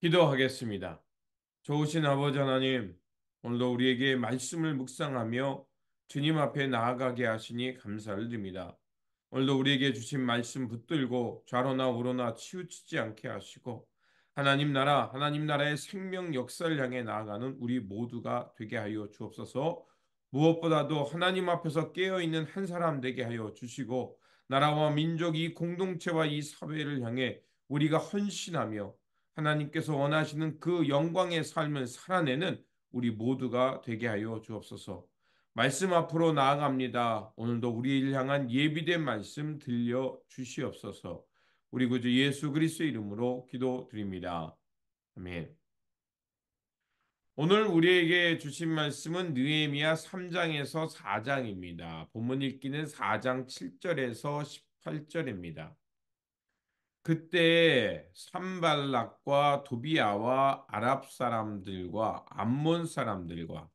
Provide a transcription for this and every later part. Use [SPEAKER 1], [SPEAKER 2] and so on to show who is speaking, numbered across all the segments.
[SPEAKER 1] 기도하겠습니다. 좋으신 아버지 하나님, 오늘도 우리에게 말씀을 묵상하며 주님 앞에 나아가게 하시니 감사를 드립니다. 오늘도 우리에게 주신 말씀 붙들고 좌로나 우로나 치우치지 않게 하시고 하나님 나라, 하나님 나라의 생명 역사를 향해 나아가는 우리 모두가 되게 하여 주옵소서. 무엇보다도 하나님 앞에서 깨어 있는 한 사람 되게 하여 주시고 나라와 민족 이 공동체와 이 사회를 향해 우리가 헌신하며 하나님께서 원하시는 그 영광의 삶을 살아내는 우리 모두가 되게 하여 주옵소서. 말씀 앞으로 나아갑니다. 오늘도 우리를 향한 예비된 말씀 들려 주시옵소서. 우리 구주 예수 그리스도의 이름으로 기도드립니다. 아멘. 오늘 우리에게 주신 말씀은 느헤미야 3장에서 4장입니다. 본문 읽기는 4장 7절에서 18절입니다. 그때 산발락과 도비아와 아랍 사람들과 암몬 사람들과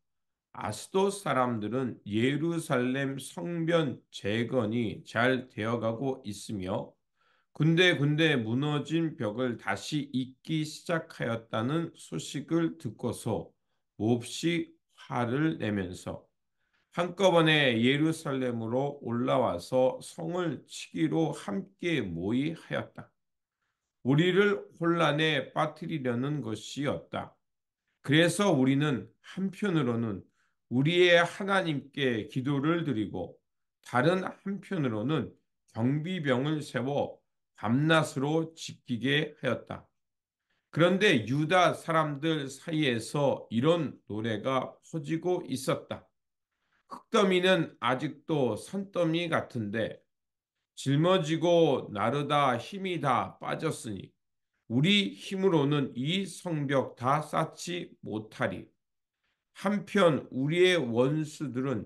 [SPEAKER 1] 아스돗 사람들은 예루살렘 성변 재건이 잘 되어가고 있으며 군데군데 무너진 벽을 다시 잇기 시작하였다는 소식을 듣고서 몹시 화를 내면서 한꺼번에 예루살렘으로 올라와서 성을 치기로 함께 모의하였다. 우리를 혼란에 빠뜨리려는 것이었다. 그래서 우리는 한편으로는 우리의 하나님께 기도를 드리고 다른 한편으로는 경비병을 세워 밤낮으로 지키게 하였다. 그런데 유다 사람들 사이에서 이런 노래가 퍼지고 있었다. 흙더미는 아직도 산더미 같은데 짊어지고 나르다 힘이 다 빠졌으니 우리 힘으로는 이 성벽 다 쌓지 못하리. 한편 우리의 원수들은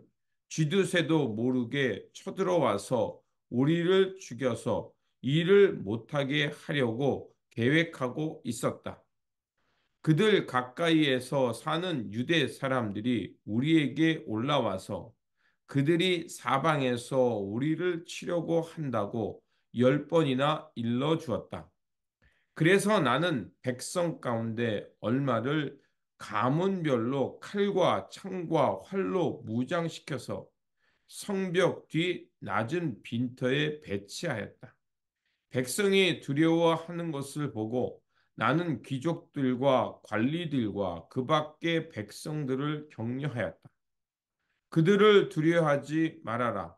[SPEAKER 1] 쥐두새도 모르게 쳐들어와서 우리를 죽여서 일을 못하게 하려고 계획하고 있었다. 그들 가까이에서 사는 유대 사람들이 우리에게 올라와서 그들이 사방에서 우리를 치려고 한다고 10번이나 일러주었다. 그래서 나는 백성 가운데 얼마를 가문별로 칼과 창과 활로 무장시켜서 성벽 뒤 낮은 빈터에 배치하였다. 백성이 두려워하는 것을 보고 나는 귀족들과 관리들과 그 밖의 백성들을 격려하였다. 그들을 두려워하지 말아라.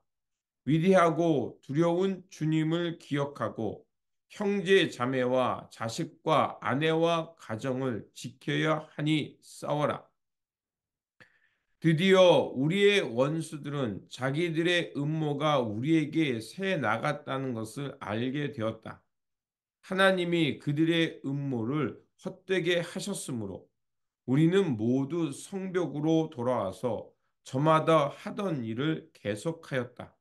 [SPEAKER 1] 위대하고 두려운 주님을 기억하고 형제 자매와 자식과 아내와 가정을 지켜야 하니 싸워라. 드디어 우리의 원수들은 자기들의 음모가 우리에게 새 나갔다는 것을 알게 되었다. 하나님이 그들의 음모를 헛되게 하셨으므로 우리는 모두 성벽으로 돌아와서 저마다 하던 일을 계속하였다.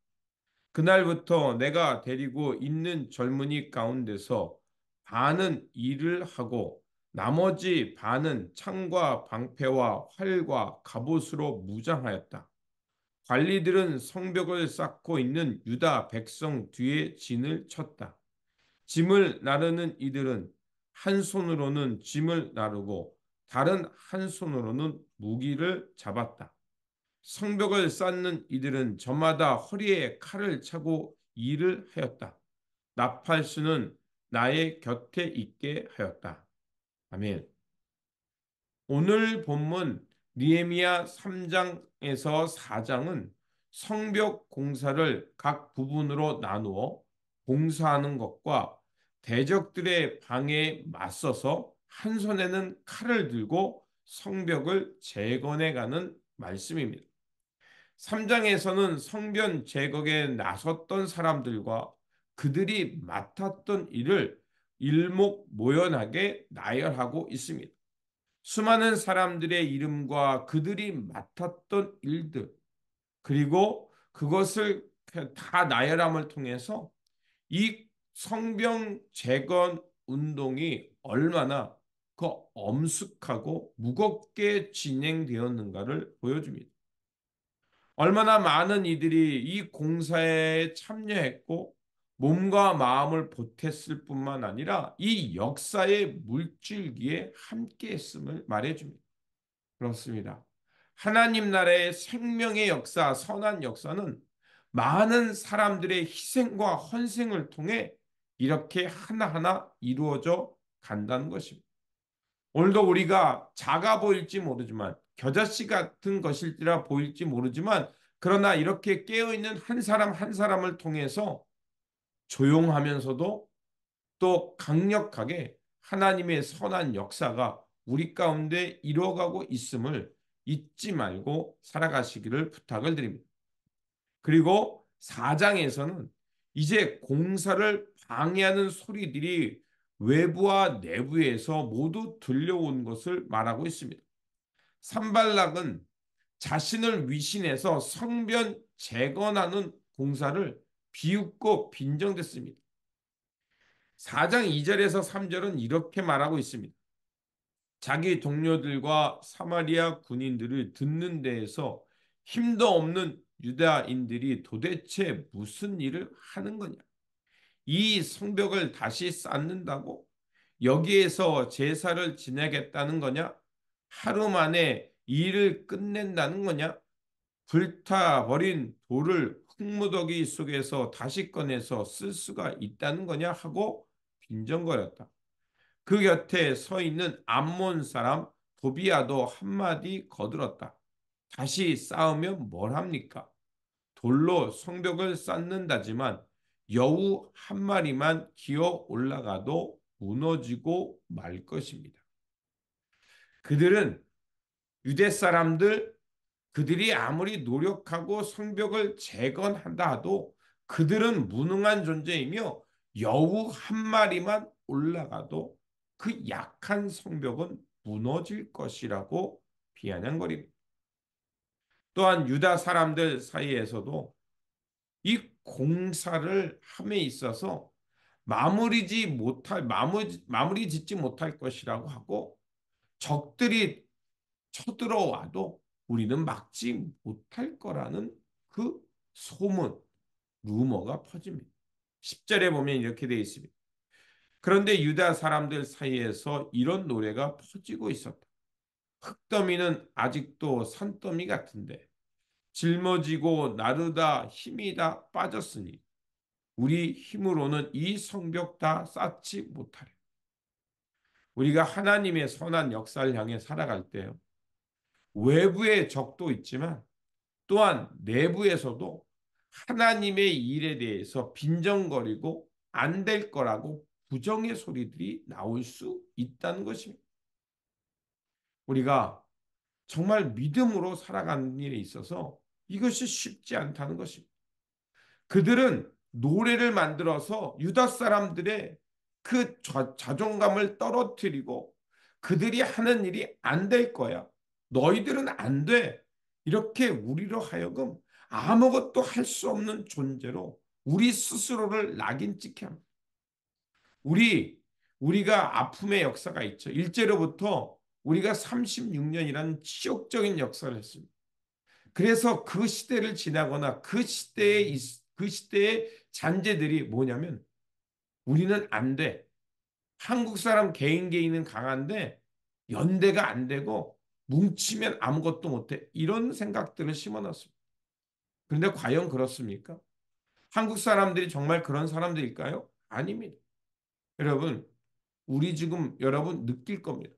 [SPEAKER 1] 그날부터 내가 데리고 있는 젊은이 가운데서 반은 일을 하고 나머지 반은 창과 방패와 활과 갑옷으로 무장하였다. 관리들은 성벽을 쌓고 있는 유다 백성 뒤에 진을 쳤다. 짐을 나르는 이들은 한 손으로는 짐을 나르고 다른 한 손으로는 무기를 잡았다. 성벽을 쌓는 이들은 저마다 허리에 칼을 차고 일을 하였다. 나팔수는 나의 곁에 있게 하였다. 아멘. 오늘 본문 느헤미야 3장에서 4장은 성벽 공사를 각 부분으로 나누어 공사하는 것과 대적들의 방해에 맞서서 한 손에는 칼을 들고 성벽을 재건해가는 말씀입니다. 3장에서는 성전 제거에 나섰던 사람들과 그들이 맡았던 일을 일목모연하게 나열하고 있습니다. 수많은 사람들의 이름과 그들이 맡았던 일들, 그리고 그것을 다 나열함을 통해서 이 성벽 재건 운동이 얼마나 그 엄숙하고 무겁게 진행되었는가를 보여줍니다. 얼마나 많은 이들이 이 공사에 참여했고 몸과 마음을 보탰을 뿐만 아니라 이 역사의 물줄기에 함께했음을 말해줍니다. 그렇습니다. 하나님 나라의 생명의 역사, 선한 역사는 많은 사람들의 희생과 헌생을 통해 이렇게 하나하나 이루어져 간다는 것입니다. 오늘도 우리가 작아 보일지 모르지만 겨자씨 같은 것일지라 보일지 모르지만 그러나 이렇게 깨어있는 한 사람 한 사람을 통해서 조용하면서도 또 강력하게 하나님의 선한 역사가 우리 가운데 이루어가고 있음을 잊지 말고 살아가시기를 부탁을 드립니다. 그리고 4장에서는 이제 공사를 방해하는 소리들이 외부와 내부에서 모두 들려온 것을 말하고 있습니다. 산발락은 자신을 위신해서 성변 재건하는 공사를 비웃고 빈정댔습니다. 4장 2절에서 3절은 이렇게 말하고 있습니다. 자기 동료들과 사마리아 군인들을 듣는 데에서 힘도 없는 유다인들이 도대체 무슨 일을 하는 거냐? 이 성벽을 다시 쌓는다고? 여기에서 제사를 지내겠다는 거냐? 하루 만에 일을 끝낸다는 거냐? 불타버린 돌을 흙무더기 속에서 다시 꺼내서 쓸 수가 있다는 거냐? 하고 빈정거렸다. 그 곁에 서 있는 암몬 사람 도비아도 한마디 거들었다. 다시 싸우면 뭘 합니까? 돌로 성벽을 쌓는다지만 여우 한 마리만 기어 올라가도 무너지고 말 것입니다. 그들은 유대 사람들, 그들이 아무리 노력하고 성벽을 재건한다 하도 그들은 무능한 존재이며 여우 한 마리만 올라가도 그 약한 성벽은 무너질 것이라고 비아냥거립니다. 또한 유다 사람들 사이에서도 이 공사를 함에 있어서 마무리 짓지 못할 것이라고 하고 적들이 쳐들어와도 우리는 막지 못할 거라는 그 소문, 루머가 퍼집니다. 10절에 보면 이렇게 되어 있습니다. 그런데 유다 사람들 사이에서 이런 노래가 퍼지고 있었다. 흙더미는 아직도 산더미 같은데 짊어지고 나르다 힘이 다 빠졌으니 우리 힘으로는 이 성벽 다 쌓지 못하리. 우리가 하나님의 선한 역사를 향해 살아갈 때요. 외부의 적도 있지만 또한 내부에서도 하나님의 일에 대해서 빈정거리고 안 될 거라고 부정의 소리들이 나올 수 있다는 것입니다. 우리가 정말 믿음으로 살아가는 일에 있어서 이것이 쉽지 않다는 것입니다. 그들은 노래를 만들어서 유다 사람들의 그 자존감을 떨어뜨리고 그들이 하는 일이 안 될 거야. 너희들은 안 돼. 이렇게 우리로 하여금 아무것도 할 수 없는 존재로 우리 스스로를 낙인 찍게 합니다. 우리가 아픔의 역사가 있죠. 일제로부터 우리가 36년이라는 치욕적인 역사를 했습니다. 그래서 그 시대를 지나거나 그 시대의 잔재들이 뭐냐면 우리는 안 돼. 한국 사람 개인은 강한데 연대가 안 되고 뭉치면 아무것도 못해. 이런 생각들을 심어놨습니다. 그런데 과연 그렇습니까? 한국 사람들이 정말 그런 사람들일까요? 아닙니다. 여러분, 우리 지금 여러분 느낄 겁니다.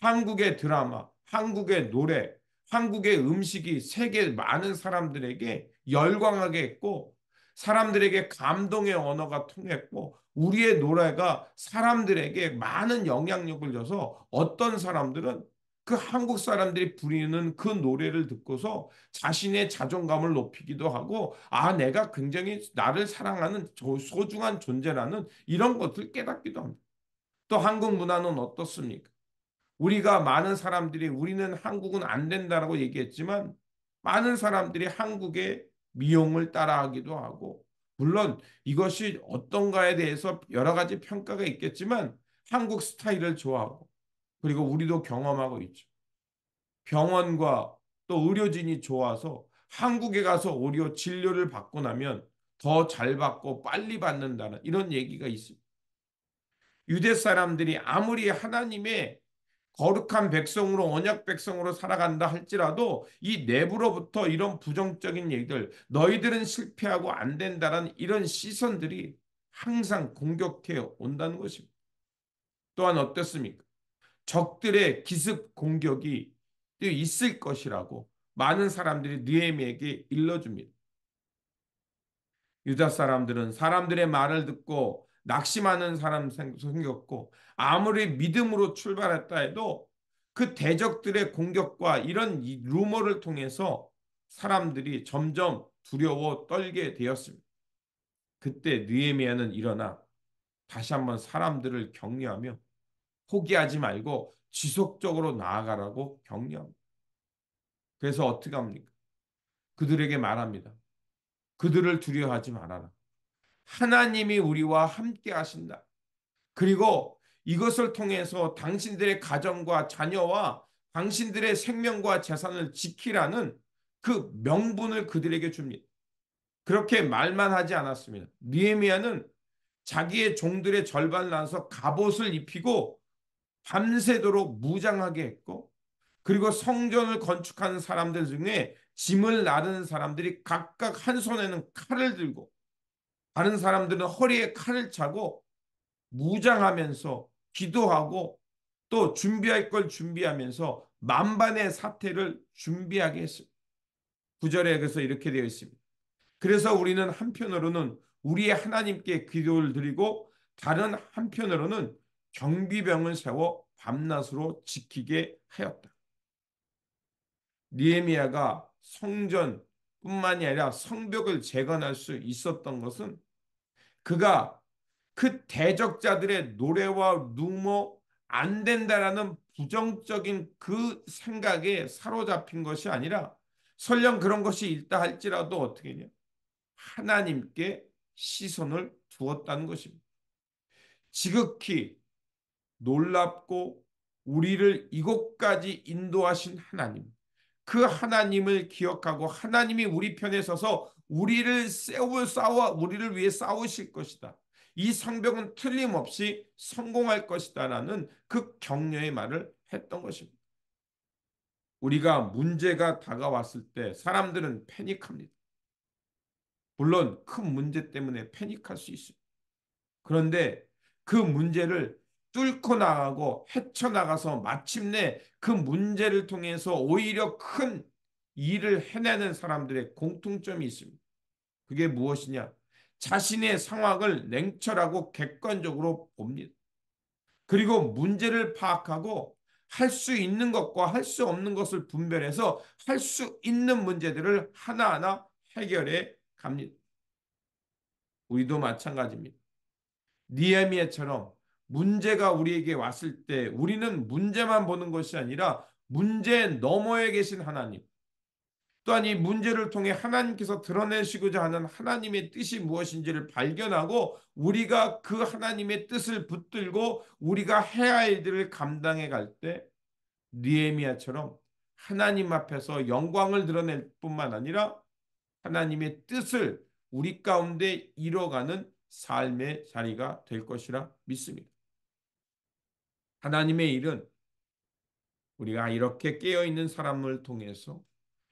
[SPEAKER 1] 한국의 드라마, 한국의 노래, 한국의 음식이 세계 많은 사람들에게 열광하게 했고, 사람들에게 감동의 언어가 통했고, 우리의 노래가 사람들에게 많은 영향력을 줘서 어떤 사람들은 그 한국 사람들이 부리는 그 노래를 듣고서 자신의 자존감을 높이기도 하고, 아, 내가 굉장히 나를 사랑하는 소중한 존재라는 이런 것을 깨닫기도 합니다. 또 한국 문화는 어떻습니까? 우리가 많은 사람들이 우리는 한국은 안 된다라고 얘기했지만 많은 사람들이 한국의 미용을 따라하기도 하고 물론 이것이 어떤가에 대해서 여러 가지 평가가 있겠지만 한국 스타일을 좋아하고 그리고 우리도 경험하고 있죠. 병원과 또 의료진이 좋아서 한국에 가서 오히려 진료를 받고 나면 더 잘 받고 빨리 받는다는 이런 얘기가 있습니다. 유대 사람들이 아무리 하나님의 거룩한 백성으로 언약 백성으로 살아간다 할지라도 이 내부로부터 이런 부정적인 얘기들, 너희들은 실패하고 안 된다라는 이런 시선들이 항상 공격해 온다는 것입니다. 또한 어떻습니까? 적들의 기습 공격이 있을 것이라고 많은 사람들이 느헤미야에게 일러줍니다. 유다 사람들은 사람들의 말을 듣고 낙심하는 사람 생겼고, 아무리 믿음으로 출발했다 해도 그 대적들의 공격과 이런 루머를 통해서 사람들이 점점 두려워 떨게 되었습니다. 그때 느헤미야는 일어나 다시 한번 사람들을 격려하며 포기하지 말고 지속적으로 나아가라고 격려합니다. 그래서 어떻게 합니까? 그들에게 말합니다. 그들을 두려워하지 말아라. 하나님이 우리와 함께 하신다. 그리고 이것을 통해서 당신들의 가정과 자녀와 당신들의 생명과 재산을 지키라는 그 명분을 그들에게 줍니다. 그렇게 말만 하지 않았습니다. 느헤미야는 자기의 종들의 절반을 나눠서 갑옷을 입히고 밤새도록 무장하게 했고, 그리고 성전을 건축하는 사람들 중에 짐을 나르는 사람들이 각각 한 손에는 칼을 들고 다른 사람들은 허리에 칼을 차고 무장하면서 기도하고 또 준비할 걸 준비하면서 만반의 사태를 준비하게 했습니다. 9절에 그래서 이렇게 되어 있습니다. 그래서 우리는 한편으로는 우리의 하나님께 기도를 드리고 다른 한편으로는 경비병을 세워 밤낮으로 지키게 하였다. 느헤미야가 성전뿐만이 아니라 성벽을 재건할 수 있었던 것은 그가 그 대적자들의 노래와 루머 안 된다라는 부정적인 그 생각에 사로잡힌 것이 아니라, 설령 그런 것이 있다 할지라도 어떻게 냐 하나님께 시선을 두었다는 것입니다. 지극히 놀랍고 우리를 이곳까지 인도하신 하나님, 그 하나님을 기억하고 하나님이 우리 편에 서서 우리를 위해 싸우실 것이다. 이 성벽은 틀림없이 성공할 것이다라는 그 격려의 말을 했던 것입니다. 우리가 문제가 다가왔을 때 사람들은 패닉합니다. 물론 큰 문제 때문에 패닉할 수 있습니다. 그런데 그 문제를 뚫고 나가고 헤쳐나가서 마침내 그 문제를 통해서 오히려 큰 일을 해내는 사람들의 공통점이 있습니다. 그게 무엇이냐? 자신의 상황을 냉철하고 객관적으로 봅니다. 그리고 문제를 파악하고 할 수 있는 것과 할 수 없는 것을 분별해서 할 수 있는 문제들을 하나하나 해결해 갑니다. 우리도 마찬가지입니다. 니에미아처럼 문제가 우리에게 왔을 때 우리는 문제만 보는 것이 아니라 문제 너머에 계신 하나님, 또한 이 문제를 통해 하나님께서 드러내시고자 하는 하나님의 뜻이 무엇인지를 발견하고 우리가 그 하나님의 뜻을 붙들고 우리가 해야 할 일들을 감당해 갈 때 느헤미야처럼 하나님 앞에서 영광을 드러낼 뿐만 아니라 하나님의 뜻을 우리 가운데 이뤄가는 삶의 자리가 될 것이라 믿습니다. 하나님의 일은 우리가 이렇게 깨어있는 사람을 통해서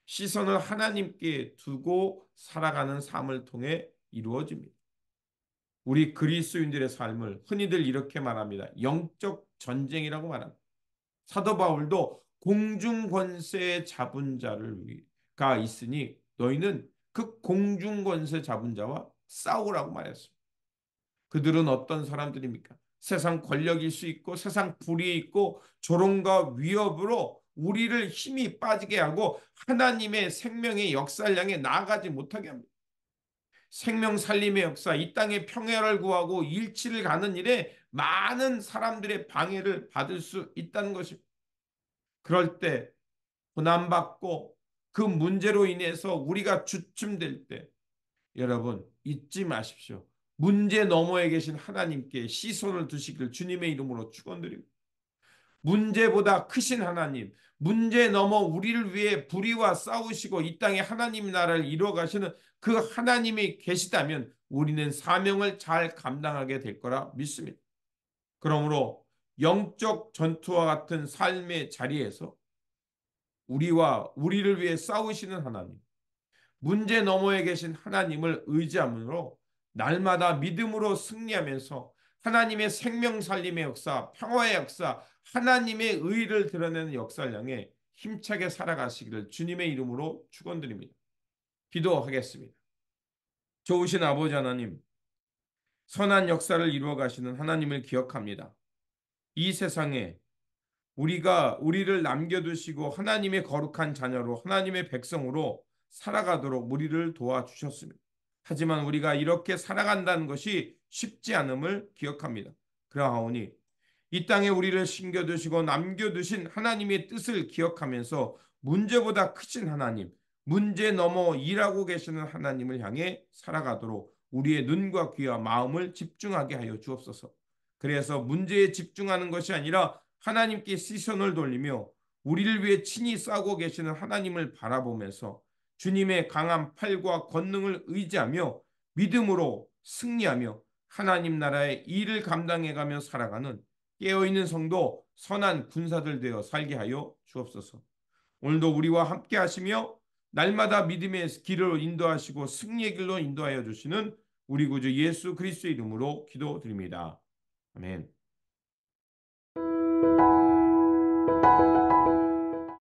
[SPEAKER 1] 시선을 하나님께 두고 살아가는 삶을 통해 이루어집니다. 우리 그리스도인들의 삶을 흔히들 이렇게 말합니다. 영적 전쟁이라고 말합니다. 사도 바울도 공중 권세 잡은 자가 있으니 너희는 그 공중 권세 잡은 자와 싸우라고 말했습니다. 그들은 어떤 사람들입니까? 세상 권력일 수 있고 세상 불이 있고 조롱과 위협으로 우리를 힘이 빠지게 하고 하나님의 생명의 역사를 향해 나아가지 못하게 합니다. 생명 살림의 역사, 이 땅의 평화를 구하고 일치를 가는 일에 많은 사람들의 방해를 받을 수 있다는 것입니다. 그럴 때 고난받고 그 문제로 인해서 우리가 주춤될 때 여러분 잊지 마십시오. 문제 너머에 계신 하나님께 시선을 두시길 주님의 이름으로 축원드립니다. 문제보다 크신 하나님, 문제 넘어 우리를 위해 불의와 싸우시고 이 땅에 하나님 나라를 이루어 가시는 그 하나님이 계시다면 우리는 사명을 잘 감당하게 될 거라 믿습니다. 그러므로 영적 전투와 같은 삶의 자리에서 우리와 우리를 위해 싸우시는 하나님, 문제 너머에 계신 하나님을 의지함으로 날마다 믿음으로 승리하면서 하나님의 생명 살림의 역사, 평화의 역사, 하나님의 의를 드러내는 역사를 향해 힘차게 살아가시기를 주님의 이름으로 축원드립니다. 기도하겠습니다. 좋으신 아버지 하나님, 선한 역사를 이루어 가시는 하나님을 기억합니다. 이 세상에 우리를 남겨두시고 하나님의 거룩한 자녀로 하나님의 백성으로 살아가도록 우리를 도와주셨습니다. 하지만 우리가 이렇게 살아간다는 것이 쉽지 않음을 기억합니다. 그러하오니 이 땅에 우리를 심겨두시고 남겨두신 하나님의 뜻을 기억하면서 문제보다 크신 하나님, 문제 넘어 일하고 계시는 하나님을 향해 살아가도록 우리의 눈과 귀와 마음을 집중하게 하여 주옵소서. 그래서 문제에 집중하는 것이 아니라 하나님께 시선을 돌리며 우리를 위해 친히 싸우고 계시는 하나님을 바라보면서 주님의 강한 팔과 권능을 의지하며 믿음으로 승리하며 하나님 나라의 일을 감당해가며 살아가는 깨어있는 성도 선한 군사들 되어 살게 하여 주옵소서. 오늘도 우리와 함께 하시며 날마다 믿음의 길을 인도하시고 승리의 길로 인도하여 주시는 우리 구주 예수 그리스도의 이름으로 기도드립니다. 아멘.